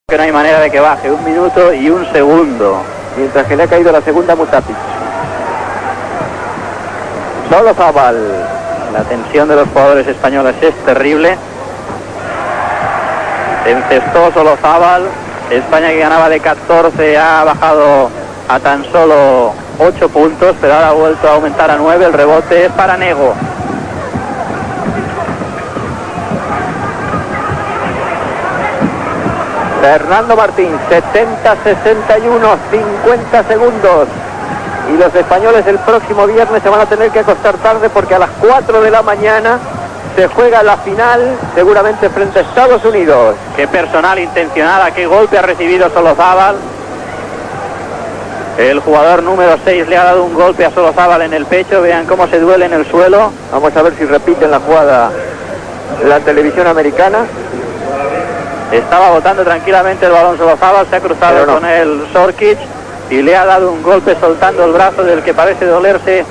Que no hay manera de que baje, 1 minuto y 1 segundo. Mientras que le ha caído la segunda Mustafi. Solozábal. La tensión de los jugadores españoles es terrible. Encestó Solozábal. España, que ganaba de 14, ha bajado a tan solo 8 puntos, pero ahora ha vuelto a aumentar a 9. El rebote es para Nego. Fernando Martín, 70-61, 50 segundos. Y los españoles el próximo viernes se van a tener que acostar tarde porque a las 4 de la mañana se juega la final, seguramente frente a Estados Unidos. Qué personal intencionada, qué golpe ha recibido Solozábal. El jugador número 6 le ha dado un golpe a Solozábal en el pecho. Vean cómo se duele en el suelo. Vamos a ver si repiten la jugada la televisión americana. Estaba botando tranquilamente el balón Solozábal, se ha cruzado con el Sorkic y le ha dado un golpe soltando el brazo del que parece dolerse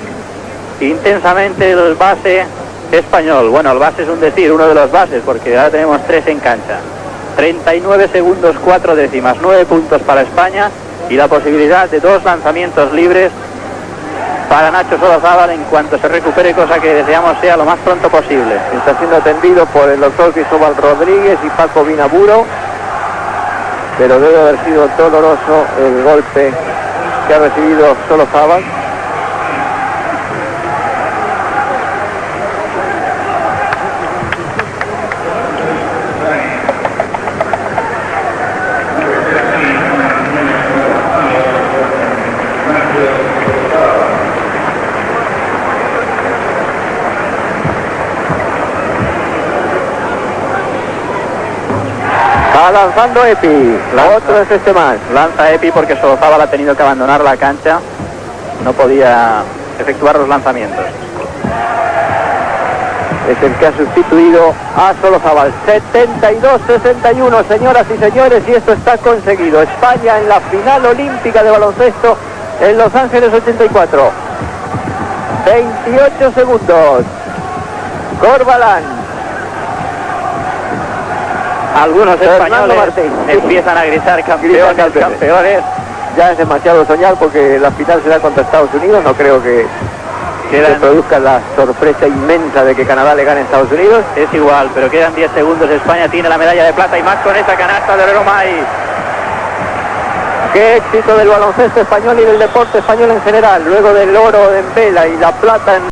intensamente el base español. Bueno, el base es un decir, uno de los bases, porque ahora tenemos 3 en cancha. 39 segundos 4 décimas, 9 puntos para España y la posibilidad de 2 lanzamientos libres para Nacho Solozábal en cuanto se recupere, cosa que deseamos sea lo más pronto posible. Está siendo atendido por el doctor Cristóbal Rodríguez y Paco Vinaburo, pero debe haber sido doloroso el golpe que ha recibido Solozábal. Va lanzando Epi, otro es este más. Lanza Epi porque Solozábal ha tenido que abandonar la cancha, no podía efectuar los lanzamientos. Es el que ha sustituido a Solozábal. 72-61, señoras y señores, y esto está conseguido. España en la final olímpica de baloncesto en Los Ángeles 84. 28 segundos. Corbalán. Algunos españoles empiezan a gritar campeones. Ya es demasiado soñar porque la final será contra Estados Unidos. No creo que se produzca la sorpresa inmensa de que Canadá le gane a Estados Unidos. Es igual, pero quedan 10 segundos. España tiene la medalla de plata y más con esa canasta de Romay. Qué éxito del baloncesto español y del deporte español en general. Luego del oro en vela y la plata en